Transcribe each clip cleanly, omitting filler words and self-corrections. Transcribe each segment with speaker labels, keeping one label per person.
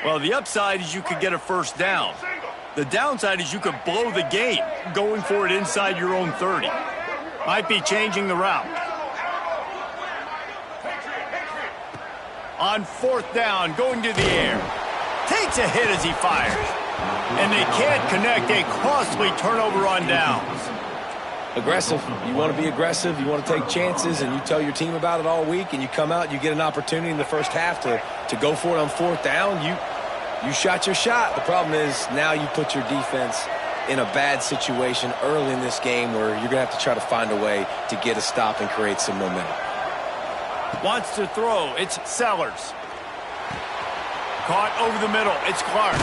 Speaker 1: Well, the upside is you could get a first down. The downside is you could blow the game going for it inside your own 30. Might be changing the route. On fourth down, going to the air. Takes a hit as he fires. And they can't connect a costly turnover on downs.
Speaker 2: Aggressive. You want to be aggressive. You want to take chances, and you tell your team about it all week, and you come out and you get an opportunity in the first half to go for it on fourth down. You shot your shot. The problem is now you put your defense in a bad situation early in this game where you're going to have to try to find a way to get a stop and create some momentum.
Speaker 1: Wants to throw. It's Sellers. Caught over the middle. It's Clark.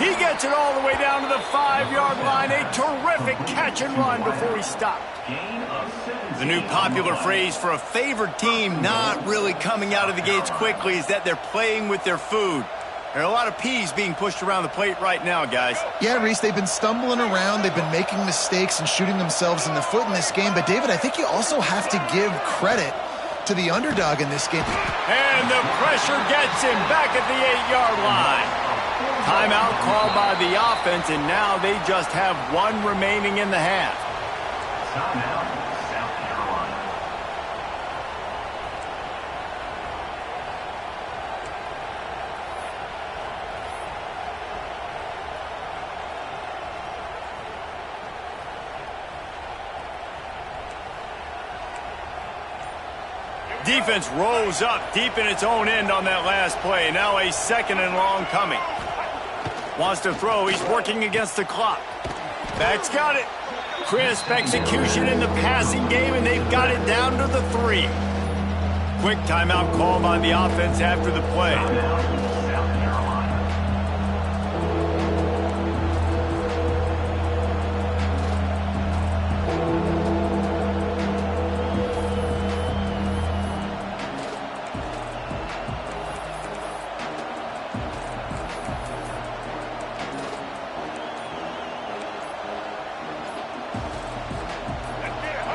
Speaker 1: He gets it all the way down to the 5-yard line. A terrific catch and run before he stopped. The new popular phrase for a favored team not really coming out of the gates quickly is that they're playing with their food. There are a lot of peas being pushed around the plate right now, guys.
Speaker 3: Yeah, Reese, they've been stumbling around. They've been making mistakes and shooting themselves in the foot in this game. But, David, I think you also have to give credit to the underdog in this game.
Speaker 1: And the pressure gets him back at the 8-yard line. Timeout called by the offense, and now they just have one remaining in the half.
Speaker 4: Timeout, South Carolina.
Speaker 1: Defense rose up deep in its own end on that last play. Now a second and long coming. Wants to throw. He's working against the clock. Back's got it. Crisp execution in the passing game, and they've got it down to the 3. Quick timeout called on the offense after the play.
Speaker 4: South Carolina.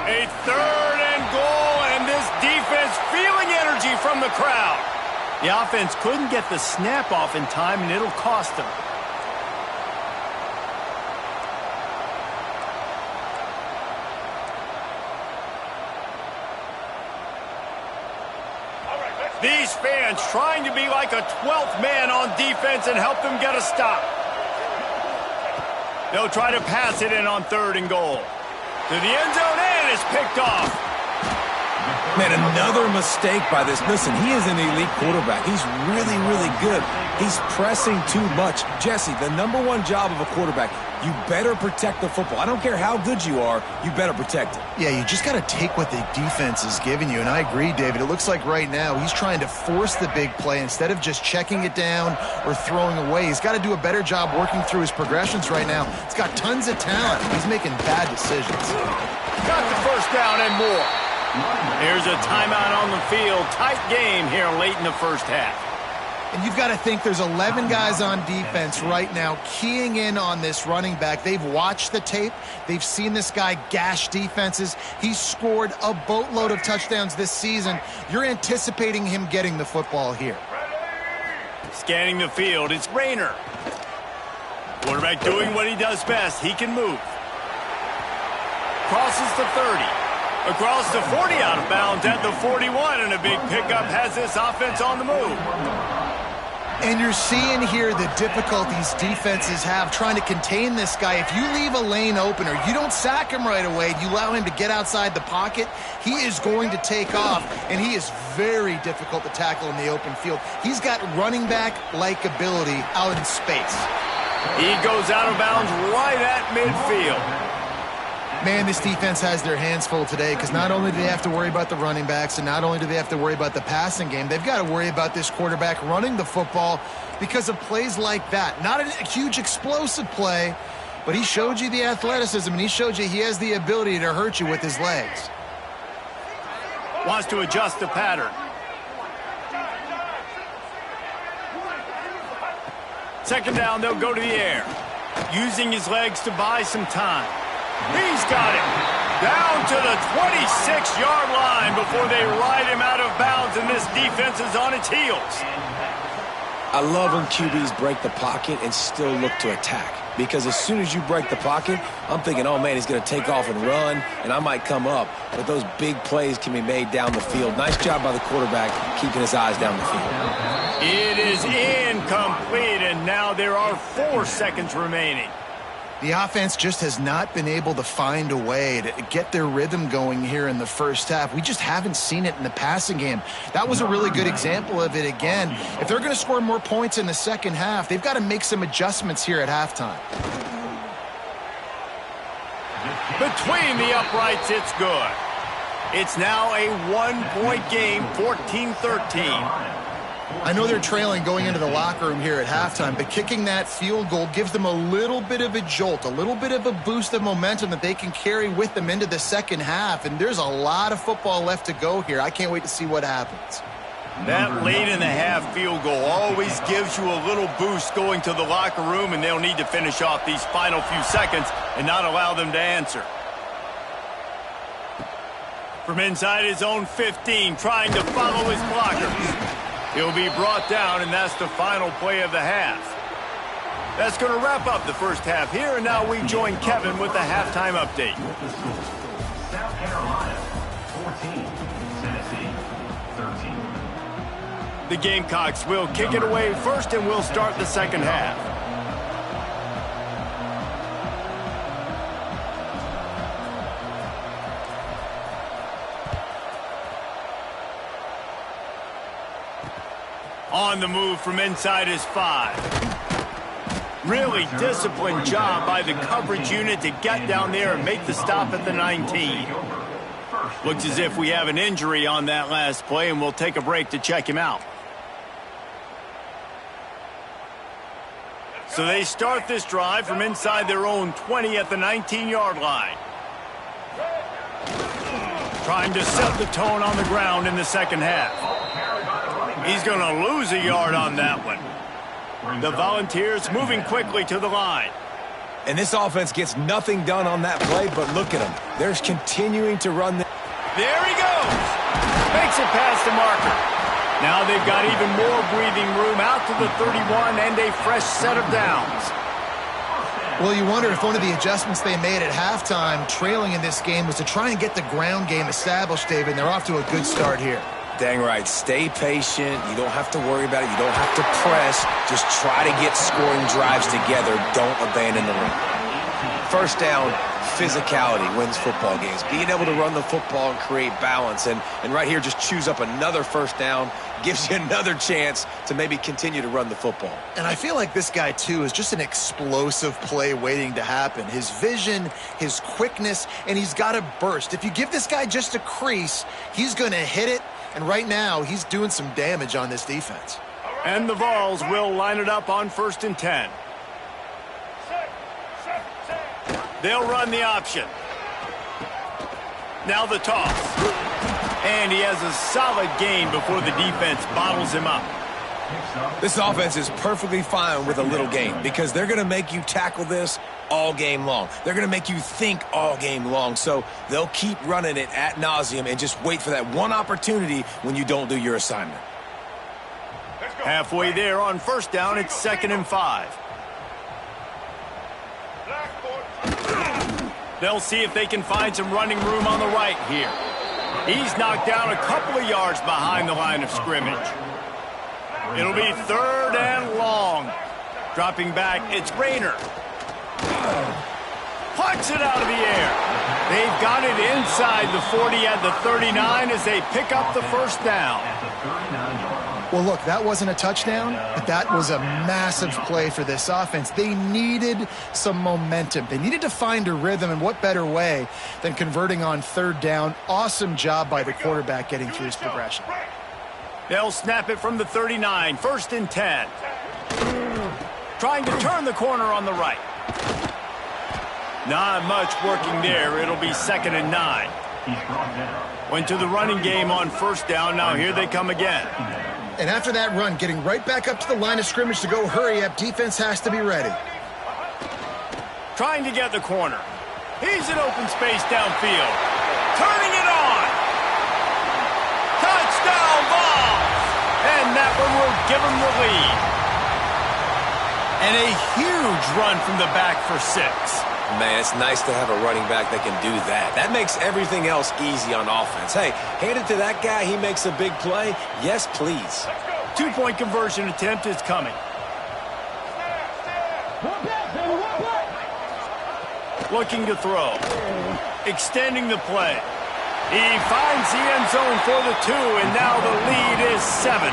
Speaker 1: A third and goal, and this defense feeling energy from the crowd. The offense couldn't get the snap off in time, and it'll cost them. These fans trying to be like a 12th man on defense and help them get a stop. They'll try to pass it in on third and goal. To the end zone, and it's picked off.
Speaker 2: Man, another mistake by this. Listen, he is an elite quarterback. He's really, really good. He's pressing too much. Jesse, the #1 job of a quarterback, you better protect the football. I don't care how good you are, you better protect it.
Speaker 3: Yeah, you just got to take what the defense is giving you. And I agree, David. It looks like right now he's trying to force the big play instead of just checking it down or throwing away. He's got to do a better job working through his progressions right now. He's got tons of talent. He's making bad decisions.
Speaker 1: Got the first down and more. Here's a timeout on the field. Tight game here late in the first half.
Speaker 3: And you've got to think there's 11 guys on defense right now keying in on this running back. They've watched the tape. They've seen this guy gash defenses. He's scored a boatload of touchdowns this season. You're anticipating him getting the football here.
Speaker 1: Scanning the field, it's Rayner. Quarterback doing what he does best. He can move. Crosses the 30. Across the 40, out of bounds at the 41, and a big pickup has this offense on the move.
Speaker 3: And you're seeing here the difficulties defenses have trying to contain this guy. If you leave a lane open or you don't sack him right away, you allow him to get outside the pocket, he is going to take off, and he is very difficult to tackle in the open field. He's got running back-like ability out in space.
Speaker 1: He goes out of bounds right at midfield.
Speaker 3: Man, this defense has their hands full today because not only do they have to worry about the running backs and not only do they have to worry about the passing game, they've got to worry about this quarterback running the football because of plays like that. Not a huge explosive play, but he showed you the athleticism and he showed you he has the ability to hurt you with his legs.
Speaker 1: Wants to adjust the pattern. Second down, they'll go to the air. Using his legs to buy some time. He's got it down to the 26-yard line before they ride him out of bounds, and this defense is on its heels.
Speaker 2: I love when QBs break the pocket and still look to attack. Because as soon as you break the pocket, I'm thinking, oh, man, he's going to take off and run, and I might come up. But those big plays can be made down the field. Nice job by the quarterback keeping his eyes down the field.
Speaker 1: It is incomplete, and now there are 4 seconds remaining.
Speaker 3: The offense just has not been able to find a way to get their rhythm going here in the first half. We just haven't seen it in the passing game. That was a really good example of it again. If they're going to score more points in the second half, they've got to make some adjustments here at halftime.
Speaker 1: Between the uprights, it's good. It's now a 1-point game, 14-13.
Speaker 3: I know they're trailing going into the locker room here at halftime, but kicking that field goal gives them a little bit of a jolt, a little bit of a boost of momentum that they can carry with them into the second half, and there's a lot of football left to go here. I can't wait to see what happens.
Speaker 1: That late-in-the-half field goal always gives you a little boost going to the locker room, and they'll need to finish off these final few seconds and not allow them to answer. From inside his own 15, trying to follow his blockers. He'll be brought down, and that's the final play of the half. That's going to wrap up the first half here, and now we join Kevin with the halftime update.
Speaker 4: South Carolina, 14. Tennessee, 13.
Speaker 1: The Gamecocks will kick it away first, and we'll start the second half. On the move from inside his 5. Really disciplined job by the coverage unit to get down there and make the stop at the 19. Looks as if we have an injury on that last play, and we'll take a break to check him out. So they start this drive from inside their own 20 at the 19-yard line. Trying to set the tone on the ground in the second half. He's going to lose a yard on that one. The Volunteers moving quickly to the line.
Speaker 2: And this offense gets nothing done on that play, but look at them. They're continuing to run.
Speaker 1: There he goes. Makes it past the marker. Now they've got even more breathing room out to the 31 and a fresh set of downs.
Speaker 3: Well, you wonder if one of the adjustments they made at halftime, trailing in this game, was to try and get the ground game established, David, and they're off to a good start here.
Speaker 2: Dang right. Stay patient. You don't have to worry about it. You don't have to press. Just try to get scoring drives together. Don't abandon the run. First down, physicality wins football games. Being able to run the football and create balance. And right here, just choose up another first down. Gives you another chance to maybe continue to run the football.
Speaker 3: And I feel like this guy, too, is just an explosive play waiting to happen. His vision, his quickness, and he's got a burst. If you give this guy just a crease, he's going to hit it. And right now, he's doing some damage on this defense.
Speaker 1: And the Vols will line it up on 1st and 10. They'll run the option. Now the toss. And he has a solid gain before the defense bottles him up.
Speaker 2: This offense is perfectly fine with a little gain because they're going to make you tackle this all game long. They're going to make you think all game long. So they'll keep running it ad nauseum and just wait for that one opportunity when you don't do your assignment.
Speaker 1: Halfway there on first down, it's 2nd and 5. They'll see if they can find some running room on the right here. He's knocked down a couple of yards behind the line of scrimmage. It'll be 3rd and long. Dropping back, it's Rayner. Puts it out of the air. They've got it inside the 40 at the 39 as they pick up the first down.
Speaker 3: Well, look, that wasn't a touchdown, but that was a massive play for this offense. They needed some momentum. They needed to find a rhythm, and what better way than converting on 3rd down. Awesome job by the quarterback getting through his progression.
Speaker 1: They'll snap it from the 39, 1st and 10. Trying to turn the corner on the right. Not much working there. It'll be 2nd and 9. Went to the running game on 1st down. Now here they come again.
Speaker 3: And after that run, getting right back up to the line of scrimmage to go hurry up, defense has to be ready.
Speaker 1: Trying to get the corner. He's in open space downfield. Turning it on. Touchdown Vols! And that one will give them the lead. And a huge run from the back for 6.
Speaker 2: Man, it's nice to have a running back that can do that. That makes everything else easy on offense. Hey, hand it to that guy. He makes a big play. Yes, please.
Speaker 1: 2-point conversion attempt is coming. Looking to throw. Extending the play. He finds the end zone for the 2, and now the lead is 7.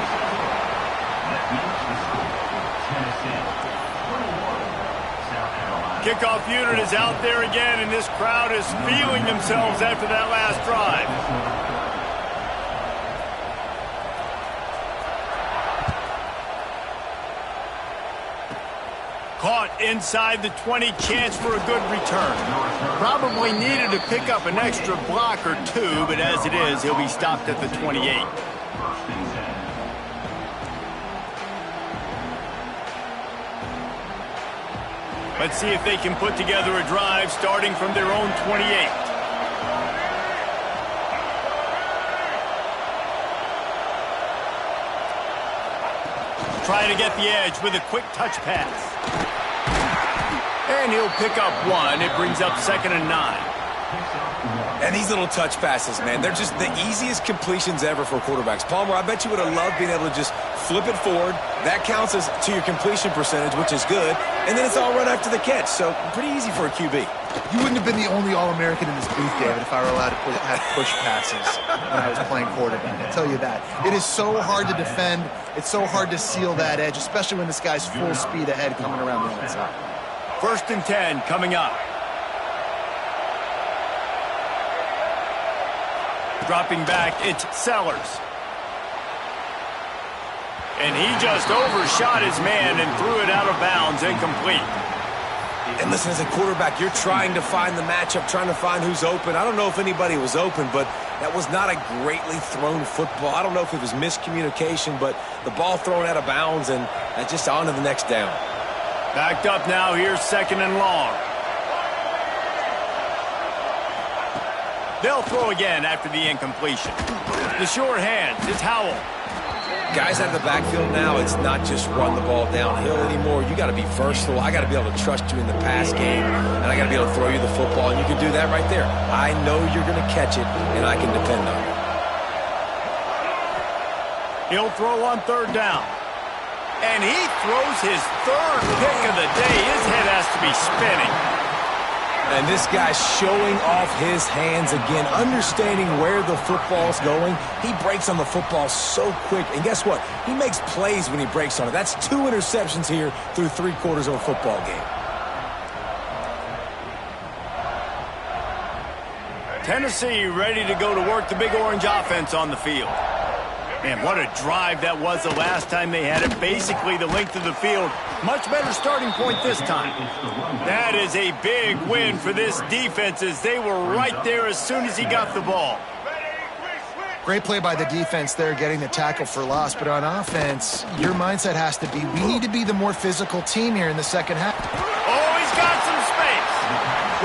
Speaker 1: Kickoff unit is out there again, and this crowd is feeling themselves after that last drive. Caught inside the 20, chance for a good return. Probably needed to pick up an extra block or 2, but as it is, he'll be stopped at the 28. Let's see if they can put together a drive starting from their own 28. Trying to get the edge with a quick touch pass. And he'll pick up 1. It brings up 2nd and 9.
Speaker 2: And these little touch passes, man, they're just the easiest completions ever for quarterbacks. Palmer, I bet you would have loved being able to just flip it forward. That counts as to your completion percentage, which is good. And then it's all right after the catch. So pretty easy for a QB.
Speaker 3: You wouldn't have been the only All-American in this booth, David, if I were allowed to have push passes when I was playing quarterback. I'll tell you that. It is so hard to defend. It's so hard to seal that edge, especially when this guy's full speed ahead coming around the outside.
Speaker 1: 1st and 10 coming up. Dropping back, it's Sellers. And he just overshot his man and threw it out of bounds, incomplete.
Speaker 2: And listen, as a quarterback, you're trying to find the matchup, trying to find who's open. I don't know if anybody was open, but that was not a greatly thrown football. I don't know if it was miscommunication, but the ball thrown out of bounds and just on to the next down.
Speaker 1: Backed up now, here's 2nd and long. They'll throw again after the incompletion. The short hands, it's Howell.
Speaker 2: Guys out of the backfield now, it's not just run the ball downhill anymore. You got to be versatile. I got to be able to trust you in the pass game, and I got to be able to throw you the football, and you can do that right there. I know you're going to catch it, and I can depend on it.
Speaker 1: He'll throw on 3rd down. And he throws his 3rd pick of the day. His head has to be spinning.
Speaker 2: And this guy's showing off his hands again, understanding where the football's going. He breaks on the football so quick. And guess what? He makes plays when he breaks on it. That's 2 interceptions here through 3 quarters of a football game.
Speaker 1: Tennessee ready to go to work the Big Orange offense on the field. Man, what a drive that was the last time they had it. Basically the length of the field. Much better starting point this time. That is a big win for this defense as they were right there as soon as he got the ball.
Speaker 3: Great play by the defense there, getting the tackle for loss. But on offense, your mindset has to be, we need to be the more physical team here in the second half.
Speaker 1: Oh, he's got some space.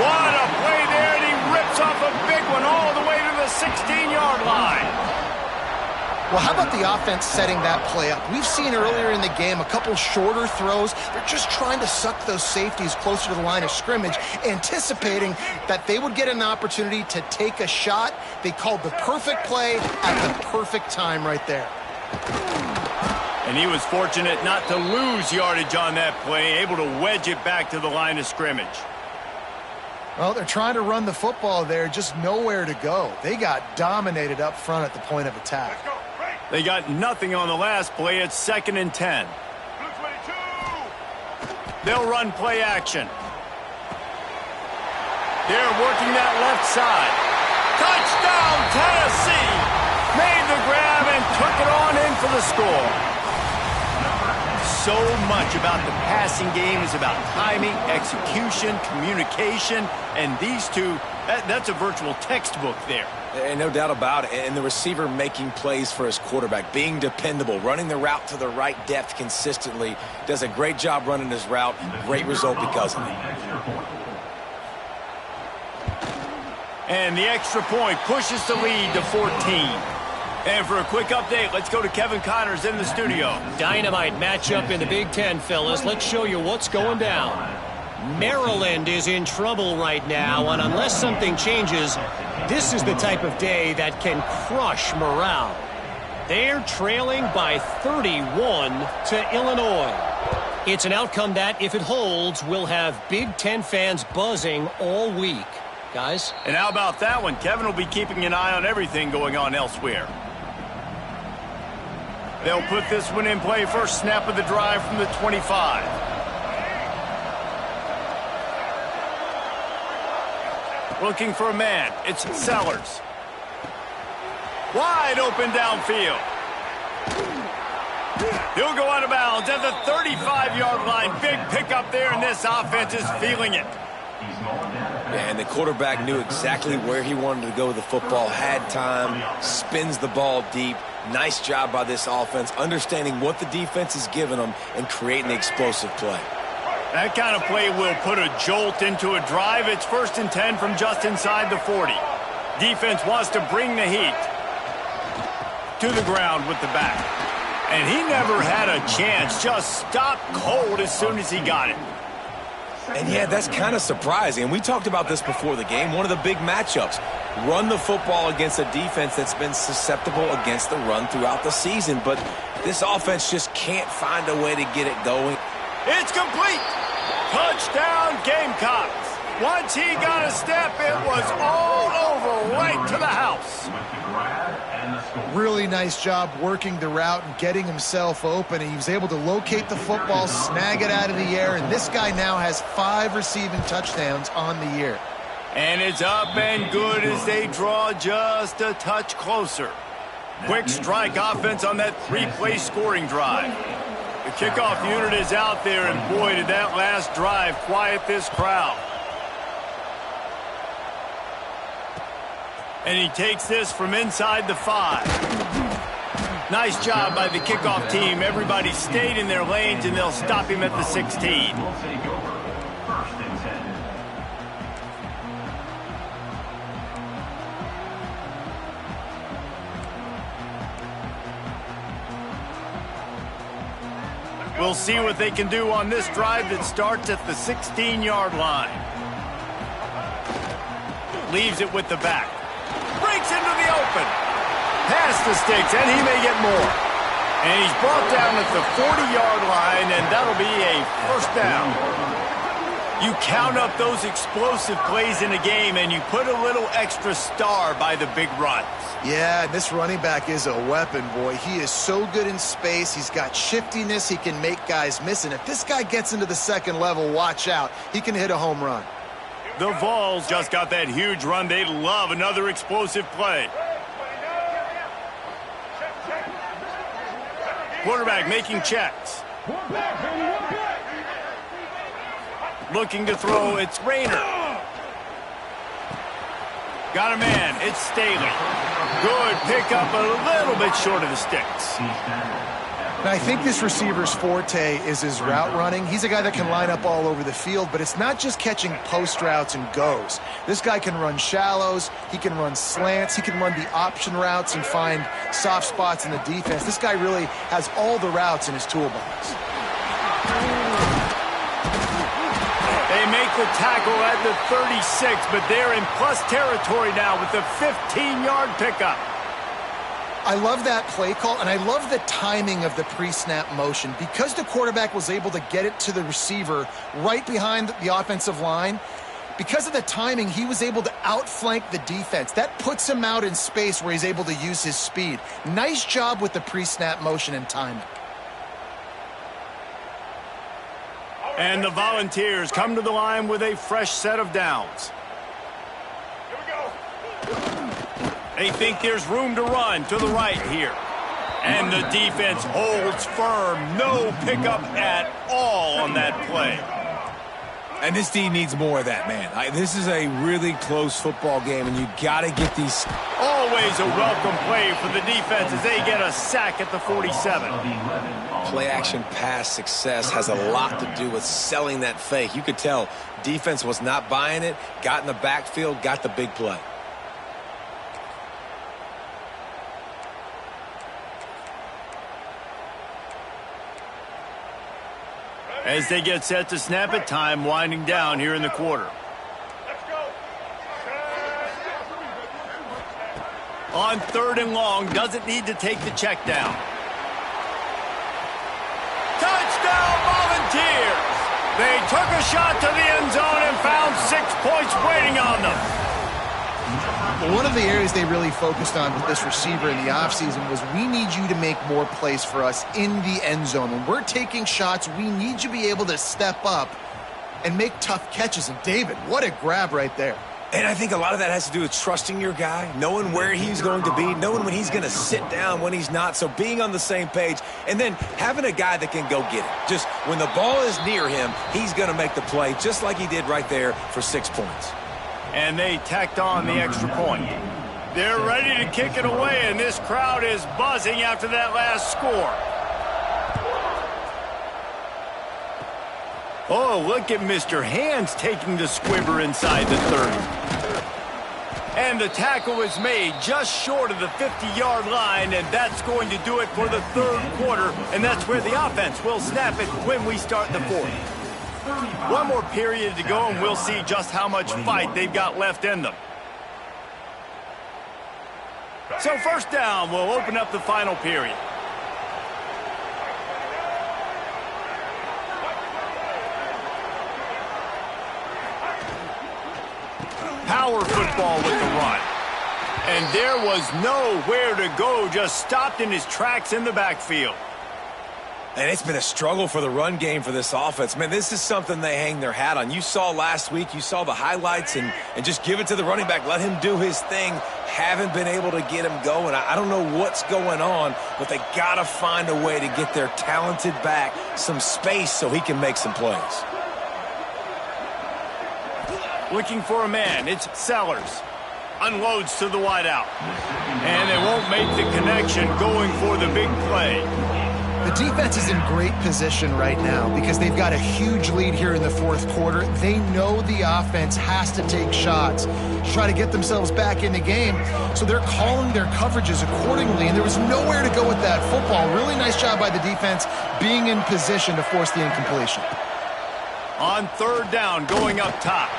Speaker 1: What a play there, and he rips off a big one all the way to the 16-yard line.
Speaker 3: Well, how about the offense setting that play up? We've seen earlier in the game a couple shorter throws. They're just trying to suck those safeties closer to the line of scrimmage, anticipating that they would get an opportunity to take a shot. They called the perfect play at the perfect time right there.
Speaker 1: And he was fortunate not to lose yardage on that play, able to wedge it back to the line of scrimmage.
Speaker 3: Well, they're trying to run the football there, just nowhere to go. They got dominated up front at the point of attack.
Speaker 1: They got nothing on the last play. It's 2nd and 10. They'll run play action. They're working that left side. Touchdown, Tennessee! Made the grab and took it on in for the score. So much about the passing game is about timing, execution, communication, and these two, that's a virtual textbook there.
Speaker 2: And no doubt about it. And the receiver making plays for his quarterback, being dependable, running the route to the right depth consistently, does a great job running his route. Great result because of it.
Speaker 1: And the extra point pushes the lead to 14. And for a quick update, let's go to Kevin Connors in the studio.
Speaker 5: Dynamite matchup in the Big Ten, fellas. Let's show you what's going down. Maryland is in trouble right now, and unless something changes, this is the type of day that can crush morale. They're trailing by 31 to Illinois. It's an outcome that, if it holds, will have Big Ten fans buzzing all week. Guys?
Speaker 1: And how about that one? Kevin will be keeping an eye on everything going on elsewhere. They'll put this one in play. First snap of the drive from the 25. Looking for a man. It's Sellers. Wide open downfield. He'll go out of bounds at the 35-yard line. Big pickup there, and this offense is feeling it.
Speaker 2: Yeah, and the quarterback knew exactly where he wanted to go with the football, had time, spins the ball deep. Nice job by this offense, understanding what the defense is giving them and creating the explosive play.
Speaker 1: That kind of play will put a jolt into a drive. It's 1st and 10 from just inside the 40. Defense wants to bring the heat to the ground with the back. And he never had a chance, just stopped cold as soon as he got it.
Speaker 2: And yeah, that's kind of surprising. And we talked about this before the game. One of the big matchups. Run the football against a defense that's been susceptible against the run throughout the season. But this offense just can't find a way to get it going.
Speaker 1: It's complete. Touchdown Gamecocks. Once he got a step, it was all over right to the house.
Speaker 3: Really nice job working the route and getting himself open. He was able to locate the football, snag it out of the air, and this guy now has 5 receiving touchdowns on the year.
Speaker 1: And it's up and good as they draw just a touch closer. Quick strike offense on that 3-play scoring drive. The kickoff unit is out there, and boy, did that last drive quiet this crowd. And he takes this from inside the 5. Nice job by the kickoff team. Everybody stayed in their lanes, and they'll stop him at the 16. We'll see what they can do on this drive that starts at the 16-yard line. Leaves it with the back. Breaks into the open. Past the sticks, and he may get more. And he's brought down at the 40-yard line, and that'll be a first down. You count up those explosive plays in a game, and you put a little extra star by the big runs.
Speaker 3: Yeah, this running back is a weapon, boy. He is so good in space. He's got shiftiness. He can make guys miss. And if this guy gets into the second level, watch out. He can hit a home run.
Speaker 1: The Vols just got that huge run. They'd love another explosive play. Quarterback making checks. Looking to throw, it's Rayner. Got a man, it's Staley. Good pickup, a little bit short of the sticks.
Speaker 3: Now, I think this receiver's forte is his route running. He's a guy that can line up all over the field, but it's not just catching post routes and goes. This guy can run shallows, he can run slants, he can run the option routes and find soft spots in the defense. This guy really has all the routes in his toolbox.
Speaker 1: They make the tackle at the 36, but they're in plus territory now with the 15-yard pickup.
Speaker 3: I love that play call, and I love the timing of the pre-snap motion. Because the quarterback was able to get it to the receiver right behind the offensive line, because of the timing, he was able to outflank the defense. That puts him out in space where he's able to use his speed. Nice job with the pre-snap motion and timing.
Speaker 1: And the Volunteers come to the line with a fresh set of downs. Here we go. They think there's room to run to the right here. And the defense holds firm. No pickup at all on that play.
Speaker 2: And this team needs more of that, man. This is a really close football game, and you got to get these.
Speaker 1: Always a welcome play for the defense as they get a sack at the 47.
Speaker 2: Play-action pass success has a lot to do with selling that fake. You could tell defense was not buying it, got in the backfield, got the big play.
Speaker 1: As they get set to snap it, time winding down here in the quarter. On 3rd and long, doesn't need to take the check down. Touchdown, Volunteers! They took a shot to the end zone and found 6 points waiting on them.
Speaker 3: Well, one of the areas they really focused on with this receiver in the offseason was we need you to make more plays for us in the end zone. When we're taking shots, we need you to be able to step up and make tough catches. And David, what a grab right there.
Speaker 2: And I think a lot of that has to do with trusting your guy, knowing where he's going to be, knowing when he's going to sit down, when he's not. So being on the same page, and then having a guy that can go get it. Just when the ball is near him, he's going to make the play, just like he did right there for 6 points.
Speaker 1: And they tacked on the extra point. They're ready to kick it away, and this crowd is buzzing after that last score. Oh, look at Mr. Hands taking the squibber inside the 30. And the tackle is made just short of the 50-yard line, and that's going to do it for the 3rd quarter, and that's where the offense will snap it when we start the 4th. One more period to go, and we'll see just how much fight they've got left in them. So 1st down will open up the final period. Power football with the run. And there was nowhere to go, just stopped in his tracks in the backfield.
Speaker 2: And it's been a struggle for the run game for this offense. Man, this is something they hang their hat on. You saw last week, you saw the highlights, and just give it to the running back. Let him do his thing. Haven't been able to get him going. I don't know what's going on, but they got to find a way to get their talented back some space so he can make some plays.
Speaker 1: Looking for a man, it's Sellers. Unloads to the wideout. And they won't make the connection going for the big play.
Speaker 3: The defense is in great position right now because they've got a huge lead here in the 4th quarter. They know the offense has to take shots to try to get themselves back in the game. So they're calling their coverages accordingly, and there was nowhere to go with that football. Really nice job by the defense being in position to force the incompletion.
Speaker 1: On 3rd down, going up top.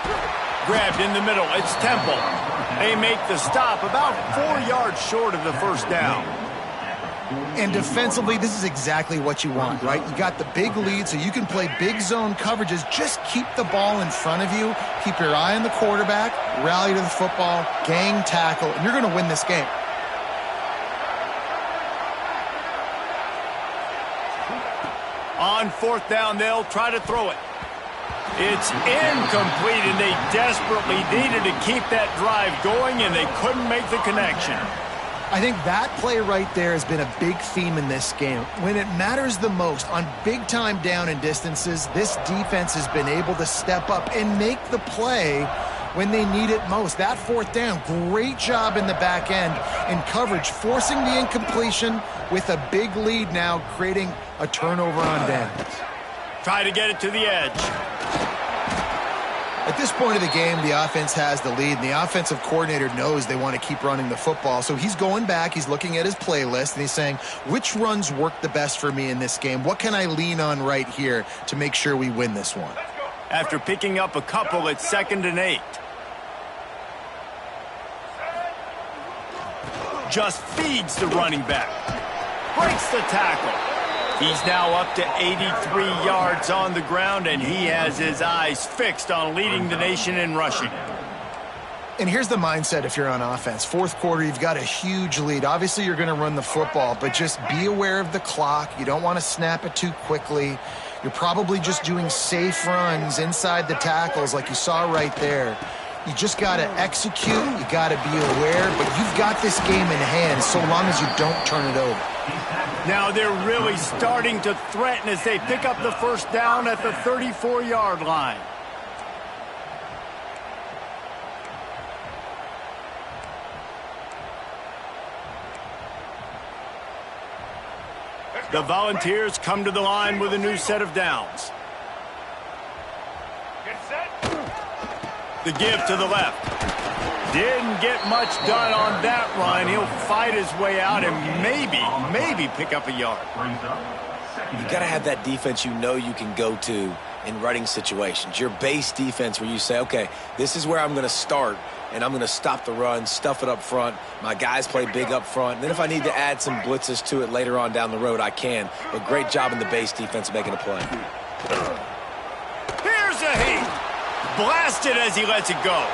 Speaker 1: Grabbed in the middle, it's Temple. They make the stop about 4 yards short of the 1st down.
Speaker 3: And defensively, this is exactly what you want, right? You got the big lead, so you can play big zone coverages. Just keep the ball in front of you. Keep your eye on the quarterback, rally to the football, gang tackle, and you're going to win this game.
Speaker 1: On 4th down, they'll try to throw it. It's incomplete, and they desperately needed to keep that drive going, and they couldn't make the connection.
Speaker 3: I think that play right there has been a big theme in this game. When it matters the most, on big-time down and distances, this defense has been able to step up and make the play when they need it most. That 4th down, great job in the back end in coverage, forcing the incompletion with a big lead now, creating a turnover on downs.
Speaker 1: Try to get it to the edge.
Speaker 3: At this point of the game, the offense has the lead, and the offensive coordinator knows they want to keep running the football. So he's going back, he's looking at his playlist, and he's saying, which runs work the best for me in this game? What can I lean on right here to make sure we win this one?
Speaker 1: After picking up a couple, it's 2nd and 8. Just feeds the running back. Breaks the tackle. He's now up to 83 yards on the ground, and he has his eyes fixed on leading the nation in rushing.
Speaker 3: And here's the mindset if you're on offense. 4th quarter, you've got a huge lead. Obviously, you're going to run the football, but just be aware of the clock. You don't want to snap it too quickly. You're probably just doing safe runs inside the tackles like you saw right there. You just got to execute. You got to be aware, but you've got this game in hand so long as you don't turn it over.
Speaker 1: Now they're really starting to threaten as they pick up the 1st down at the 34-yard line. The Volunteers come to the line with a new set of downs. The give to the left. Didn't get much done on that run. He'll fight his way out and maybe pick up a yard.
Speaker 2: You got to have that defense you know you can go to in running situations. Your base defense where you say, okay, this is where I'm going to start, and I'm going to stop the run, stuff it up front. My guys play big up front. And then if I need to add some blitzes to it later on down the road, I can. But great job in the base defense making a play.
Speaker 1: Here's a heat. Blasted as he lets it go.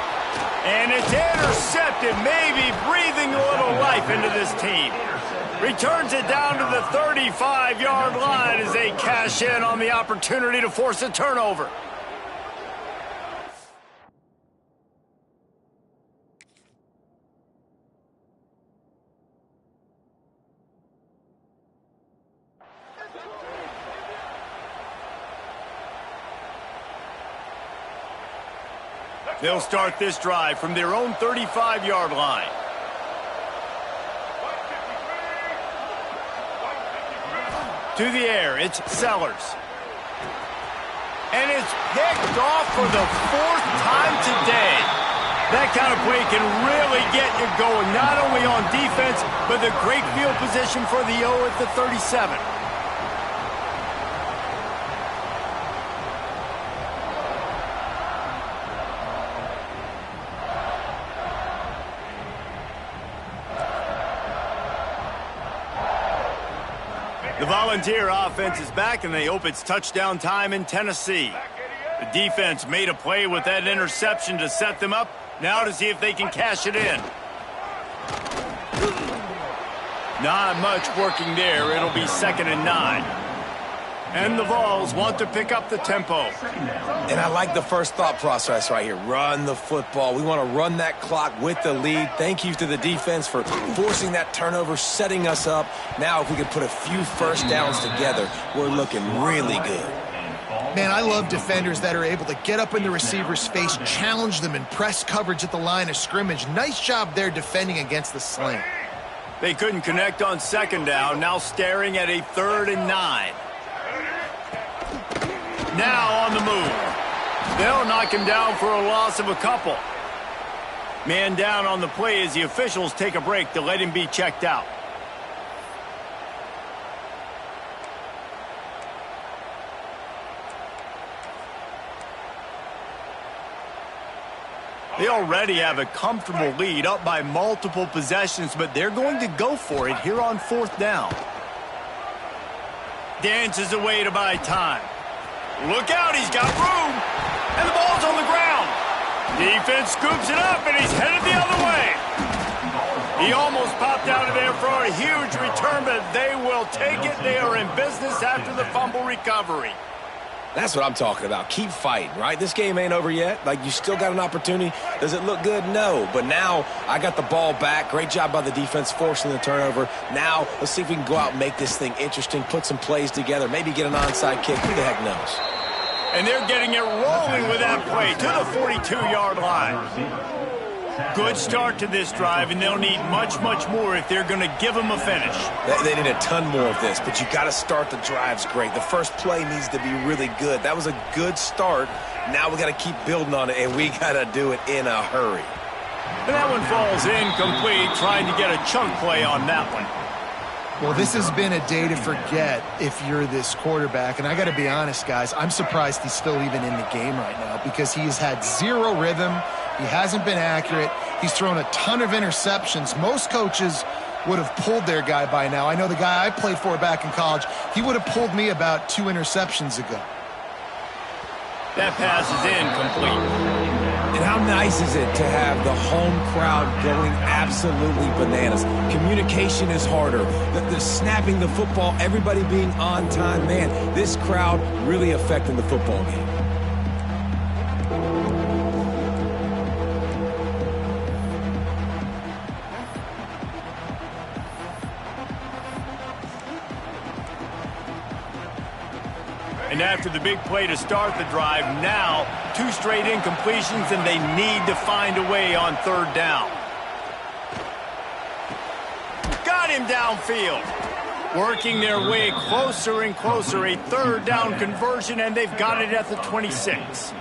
Speaker 1: And it's intercepted, maybe breathing a little life into this team. Returns it down to the 35-yard line as they cash in on the opportunity to force a turnover. They'll start this drive from their own 35-yard line. To the air, it's Sellers. And it's picked off for the 4th time today. That kind of play can really get you going, not only on defense, but the great field position for the O at the 37. The Volunteer offense is back, and they hope it's touchdown time in Tennessee. The defense made a play with that interception to set them up. Now to see if they can cash it in. Not much working there. It'll be 2nd and 9. And the Vols want to pick up the tempo.
Speaker 2: And I like the first thought process right here. Run the football. We want to run that clock with the lead. Thank you to the defense for forcing that turnover, setting us up. Now if we can put a few first downs together, we're looking really good.
Speaker 3: Man, I love defenders that are able to get up in the receiver's face, challenge them, and press coverage at the line of scrimmage. Nice job there defending against the slant.
Speaker 1: They couldn't connect on 2nd down. Now staring at a 3rd and 9. Now on the move. They'll knock him down for a loss of a couple. Man down on the play as the officials take a break to let him be checked out. They already have a comfortable lead, up by multiple possessions, but they're going to go for it here on 4th down. Dances away to buy time. Look out, he's got room. And the ball's on the ground. Defense scoops it up, and he's headed the other way. He almost popped out of there for a huge return, but they will take it. They are in business after the fumble recovery.
Speaker 2: That's what I'm talking about. Keep fighting, right? This game ain't over yet. Like, you still got an opportunity. Does it look good? No. But now I got the ball back. Great job by the defense forcing the turnover. Now let's see if we can go out and make this thing interesting, put some plays together, maybe get an onside kick. Who the heck knows?
Speaker 1: And they're getting it rolling with that play to the 42-yard line. Good start to this drive, and they'll need much, much more if they're going to give them a finish.
Speaker 2: They need a ton more of this, but you got to start the drives great. The first play needs to be really good. That was a good start. Now we got to keep building on it, and we got to do it in a hurry.
Speaker 1: And that one falls incomplete, trying to get a chunk play on that one.
Speaker 3: Well, this has been a day to forget if you're this quarterback. And I got to be honest, guys, I'm surprised he's still even in the game right now because he has had zero rhythm. He hasn't been accurate. He's thrown a ton of interceptions. Most coaches would have pulled their guy by now. I know the guy I played for back in college, he would have pulled me about 2 interceptions ago.
Speaker 1: That pass is incomplete.
Speaker 2: And how nice is it to have the home crowd going absolutely bananas? Communication is harder. The snapping the football, everybody being on time. Man, this crowd really affecting the football game.
Speaker 1: And after the big play to start the drive, now 2 straight incompletions, and they need to find a way on 3rd down. Got him downfield. Working their way closer and closer. A 3rd down conversion, and they've got it at the 26.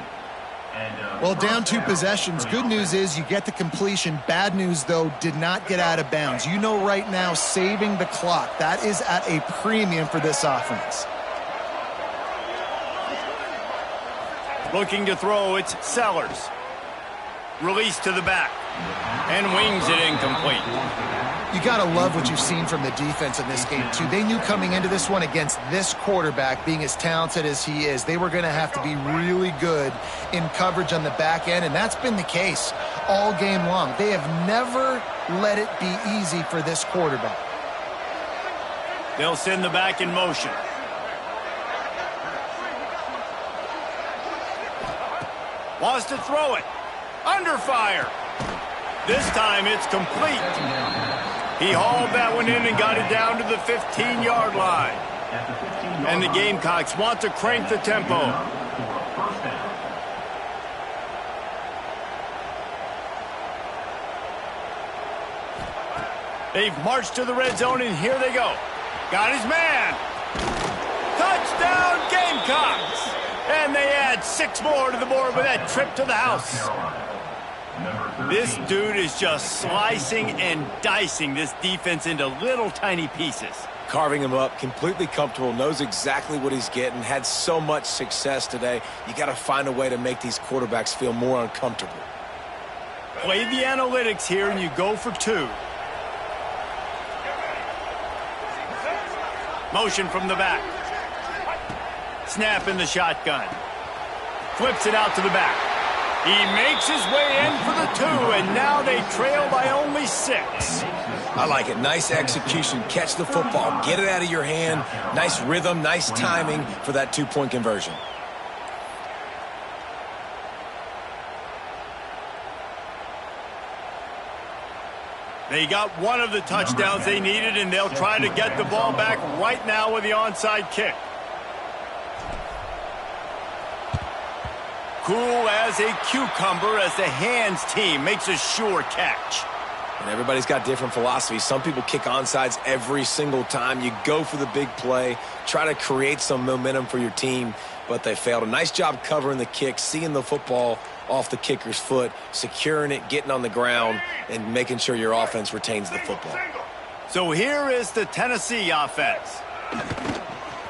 Speaker 3: Well, down 2 possessions. Good news is you get the completion. Bad news, though, did not get out of bounds. You know right now, saving the clock, that is at a premium for this offense.
Speaker 1: Looking to throw, it's Sellers. Release to the back. And wings it incomplete.
Speaker 3: You got to love what you've seen from the defense in this game, too. They knew coming into this one against this quarterback, being as talented as he is, they were going to have to be really good in coverage on the back end, and that's been the case all game long. They have never let it be easy for this quarterback.
Speaker 1: They'll send the back in motion. Wants to throw it. Under fire. This time it's complete. He hauled that one in and got it down to the 15-yard line. And the Gamecocks want to crank the tempo. They've marched to the red zone, and here they go. Got his man. Touchdown, Gamecocks. And they add 6 more to the board with that trip to the house. This dude is just slicing and dicing this defense into little tiny pieces.
Speaker 2: Carving him up, completely comfortable, knows exactly what he's getting, had so much success today. You got to find a way to make these quarterbacks feel more uncomfortable.
Speaker 1: Play the analytics here, and you go for 2. Motion from the back. Snap in the shotgun. Flips it out to the back. He makes his way in for the 2, and now they trail by only 6.
Speaker 2: I like it. Nice execution. Catch the football. Get it out of your hand. Nice rhythm, nice timing for that 2-point conversion.
Speaker 1: They got one of the touchdowns they needed, and they'll try to get the ball back right now with the onside kick. Cool as a cucumber as the hands team makes a sure catch.
Speaker 2: And everybody's got different philosophies. Some people kick onsides every single time. You go for the big play, try to create some momentum for your team, but they failed. A nice job covering the kick, seeing the football off the kicker's foot, securing it, getting on the ground, and making sure your offense retains the football.
Speaker 1: So here is the Tennessee offense.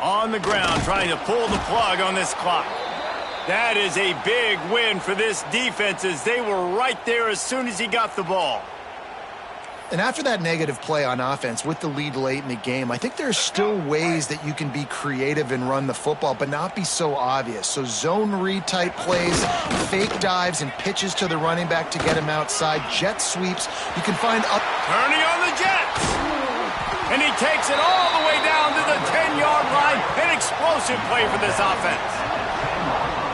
Speaker 1: On the ground, trying to pull the plug on this clock. That is a big win for this defense, as they were right there as soon as he got the ball.
Speaker 3: And after that negative play on offense with the lead late in the game, I think there's still ways that you can be creative and run the football, but not be so obvious. So zone read type plays, fake dives, and pitches to the running back to get him outside, jet sweeps. You can find up.
Speaker 1: Turning on the Jets. And he takes it all the way down to the 10-yard line. An explosive play for this offense.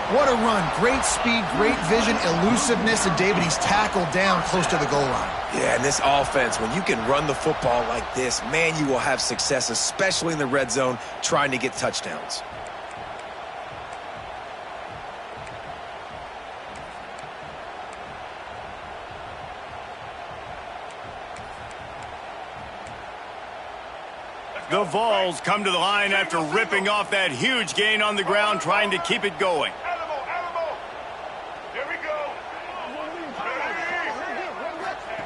Speaker 3: What a run. Great speed, great vision, elusiveness, and David, he's tackled down close to the goal line.
Speaker 2: Yeah, and this offense, when you can run the football like this, man, you will have success, especially in the red zone, trying to get touchdowns.
Speaker 1: The Vols come to the line after ripping off that huge gain on the ground, trying to keep it going.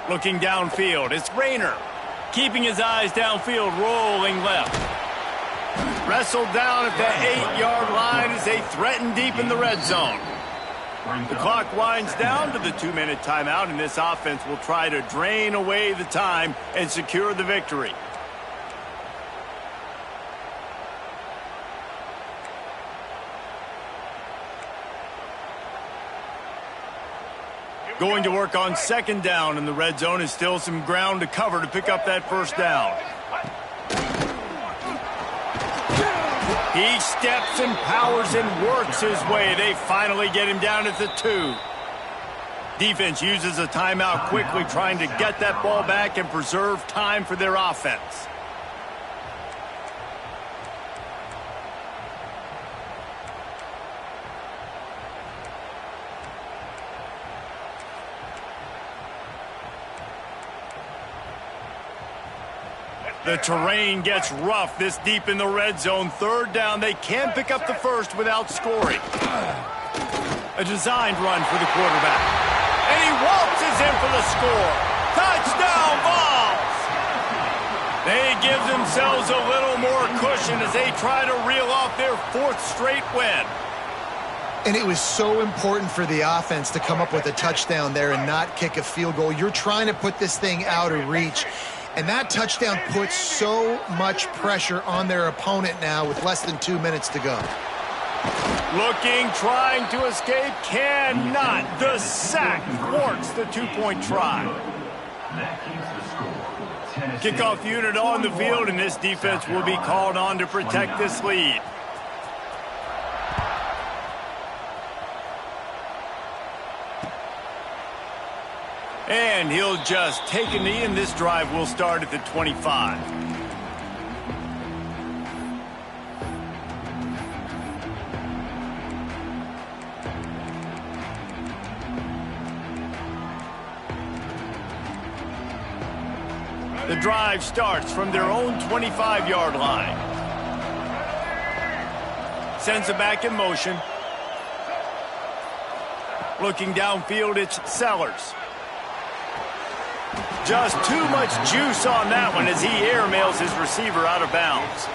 Speaker 1: Looking downfield, it's Rayner. Keeping his eyes downfield, rolling left. Wrestled down at the 8-yard line as they threaten deep in the red zone. The clock winds down to the 2-minute timeout, and this offense will try to drain away the time and secure the victory. Going to work on 2nd down in the red zone, and still some ground to cover to pick up that 1st down. He steps and powers and works his way. They finally get him down at the 2. Defense uses a timeout quickly, trying to get that ball back and preserve time for their offense. The terrain gets rough this deep in the red zone. 3rd down. They can pick up the 1st without scoring. A designed run for the quarterback. And he waltzes in for the score. Touchdown, Vols! They give themselves a little more cushion as they try to reel off their 4th straight win.
Speaker 3: And it was so important for the offense to come up with a touchdown there and not kick a field goal. You're trying to put this thing out of reach. And that touchdown puts so much pressure on their opponent now with less than 2 minutes to go.
Speaker 1: Looking, trying to escape, cannot. The sack thwarts the 2-point try.
Speaker 4: That keeps the score. Tennessee.
Speaker 1: Kickoff unit on the field, and this defense will be called on to protect this lead. And he'll just take a knee, and this drive will start at the 25. The drive starts from their own 25-yard line. Sends it back in motion. Looking downfield, it's Sellers. Just too much juice on that one as he airmails his receiver out of bounds.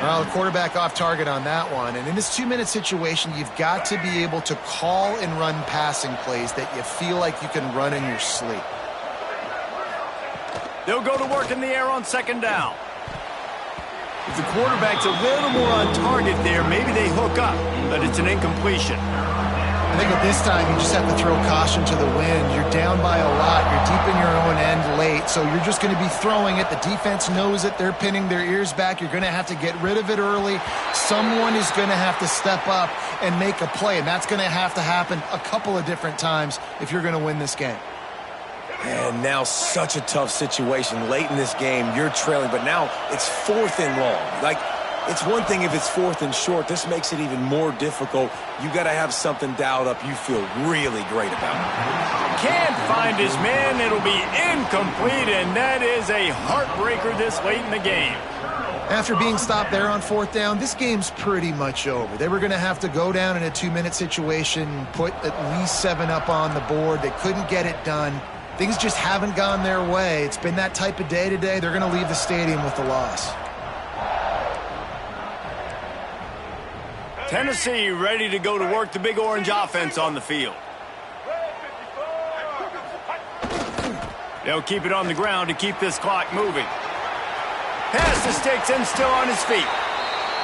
Speaker 3: Well, the quarterback off target on that one. And in this 2-minute situation, you've got to be able to call and run passing plays that you feel like you can run in your sleep.
Speaker 1: They'll go to work in the air on 2nd down. If the quarterback's a little more on target there, maybe they hook up, but it's an incompletion.
Speaker 3: I think at this time you just have to throw caution to the wind. You're down by a lot. You're deep in your own end late, so you're just going to be throwing it. The defense knows it. They're pinning their ears back. You're going to have to get rid of it early. Someone is going to have to step up and make a play, and that's going to happen a couple of different times if you're going to win this game.
Speaker 2: And now such a tough situation. Late in this game, you're trailing, but now it's 4th and long. Like, it's one thing if it's 4th and short. This makes it even more difficult. You got to have something dialed up you feel really great about.
Speaker 1: Can't find his man. It'll be incomplete, and that is a heartbreaker this late in the game.
Speaker 3: After being stopped there on 4th down, this game's pretty much over. They were going to have to go down in a 2-minute situation, put at least 7 up on the board. They couldn't get it done. Things just haven't gone their way. It's been that type of day today. They're going to leave the stadium with the loss.
Speaker 1: Tennessee ready to go to work the Big Orange offense on the field. They'll keep it on the ground to keep this clock moving. Pass the sticks and still on his feet.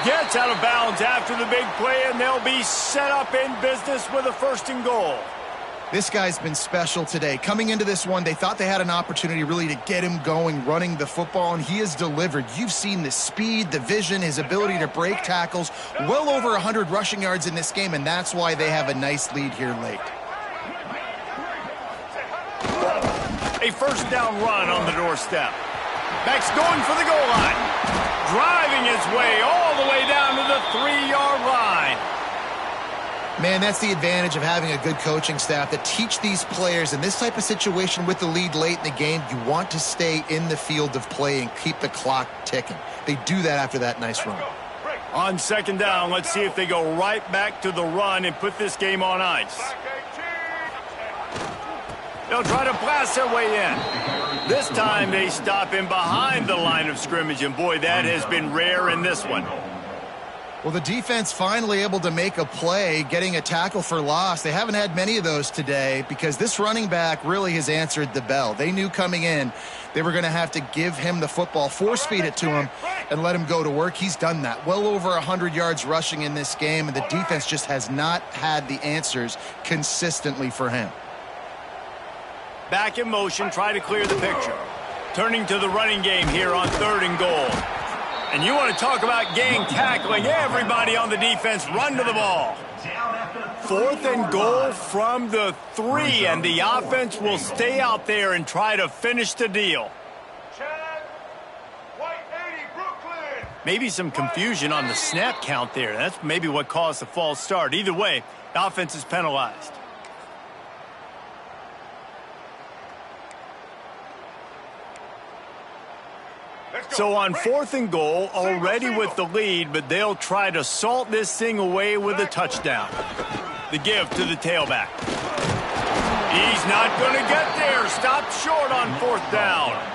Speaker 1: Gets out of bounds after the big play, and they'll be set up in business with a 1st and goal.
Speaker 3: This guy's been special today. Coming into this one, they thought they had an opportunity really to get him going, running the football, and he has delivered. You've seen the speed, the vision, his ability to break tackles. Well over 100 rushing yards in this game, and that's why they have a nice lead here late.
Speaker 1: A 1st down run on the doorstep. Max going for the goal line. Driving his way all the way down to the 3-yard line.
Speaker 3: Man, that's the advantage of having a good coaching staff that teach these players in this type of situation with the lead late in the game. You want to stay in the field of play and keep the clock ticking. They do that after that nice run.
Speaker 1: On 2nd down, let's see if they go right back to the run and put this game on ice. They'll try to blast their way in. This time they stop him behind the line of scrimmage, and boy, that has been rare in this one.
Speaker 3: Well, the defense finally able to make a play, getting a tackle for loss. They haven't had many of those today because this running back really has answered the bell. They knew coming in they were going to have to give him the football, force feed it to him, and let him go to work. He's done that. Well over 100 yards rushing in this game, and the defense just has not had the answers consistently for him.
Speaker 1: Back in motion, try to clear the picture. Turning to the running game here on 3rd and goal. And you want to talk about gang tackling. Everybody on the defense run to the ball. 4th and goal from the 3, and the offense will stay out there and try to finish the deal. Maybe some confusion on the snap count there. That's maybe what caused the false start. Either way, the offense is penalized. So on 4th and goal, already with the lead, but they'll try to salt this thing away with a touchdown. The give to the tailback. He's not going to get there. Stopped short on 4th down.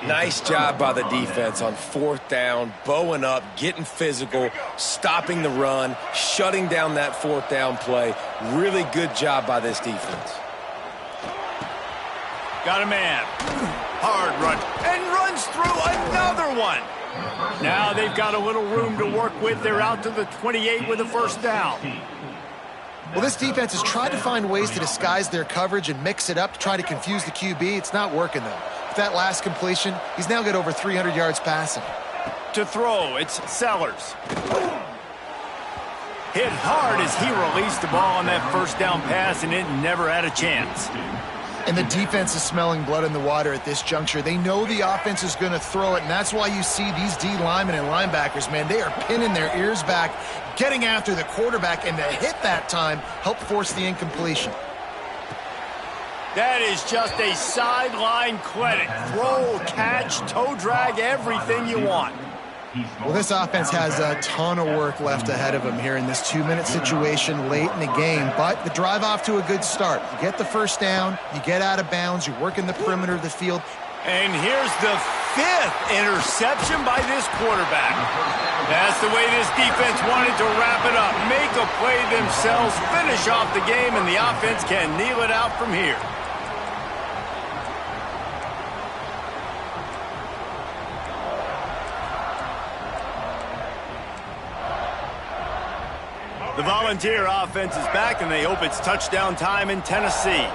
Speaker 2: Nice job by the defense on 4th down, bowing up, getting physical, stopping the run, shutting down that 4th down play. Really good job by this defense.
Speaker 1: Got a man. Hard run. And runs through another one. Now they've got a little room to work with. They're out to the 28 with a 1st down.
Speaker 3: Well, this defense has tried to find ways to disguise their coverage and mix it up to try to confuse the QB. It's not working, though. With that last completion, he's now got over 300 yards passing.
Speaker 1: To throw, it's Sellers. Hit hard as he released the ball on that 1st down pass, and it never had a chance.
Speaker 3: And the defense is smelling blood in the water at this juncture. They know the offense is going to throw it, and that's why you see these D linemen and linebackers, man, they are pinning their ears back, getting after the quarterback, and the hit that time helped force the incompletion.
Speaker 1: That is just a sideline clinic. Throw, catch, toe drag, everything you want.
Speaker 3: Well, this offense has a ton of work left ahead of them here in this 2-minute situation late in the game, but the drive off to a good start. You get the 1st down, you get out of bounds, you work in the perimeter of the field.
Speaker 1: And here's the 5th interception by this quarterback. That's the way this defense wanted to wrap it up. Make a play themselves, finish off the game, and the offense can kneel it out from here. The Volunteer offense is back, and they hope it's touchdown time in Tennessee.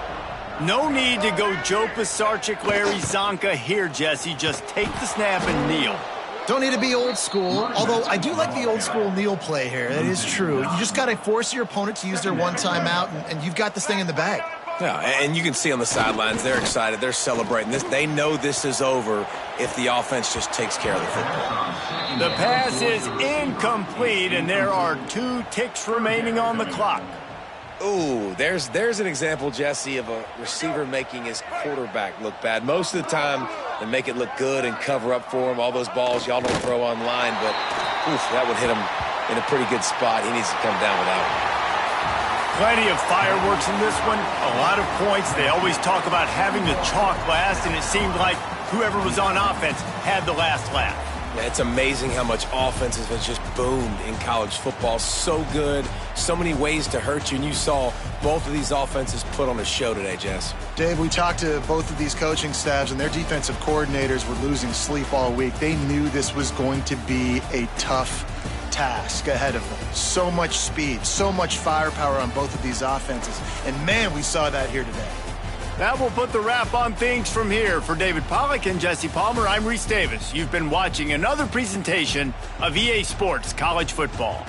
Speaker 1: No need to go Joe Pisarcik, Larry Zonka here, Jesse. Just take the snap and kneel.
Speaker 3: Don't need to be old school, although I do like the old school kneel play here. That is true. You just got to force your opponent to use their one timeout, and you've got this thing in the bag.
Speaker 2: Yeah, and you can see on the sidelines, they're excited. They're celebrating this. They know this is over if the offense just takes care of the football.
Speaker 1: The pass is incomplete, and there are 2 ticks remaining on the clock.
Speaker 2: Ooh, there's an example, Jesse, of a receiver making his quarterback look bad. Most of the time, they make it look good and cover up for him. All those balls y'all don't throw online, but oof, that would hit him in a pretty good spot. He needs to come down with that one.
Speaker 1: Plenty of fireworks in this one, a lot of points. They always talk about having the chalk last, and it seemed like whoever was on offense had the last laugh.
Speaker 2: Yeah, it's amazing how much offense has just boomed in college football. So good, so many ways to hurt you, and you saw both of these offenses put on a show today, Jess.
Speaker 3: Dave, we talked to both of these coaching staffs, and their defensive coordinators were losing sleep all week. They knew this was going to be a tough task ahead of them. So much speed, so much firepower on both of these offenses. And, man, we saw that here today.
Speaker 1: That will put the wrap on things from here. For David Pollack and Jesse Palmer, I'm Reese Davis. You've been watching another presentation of EA Sports College Football.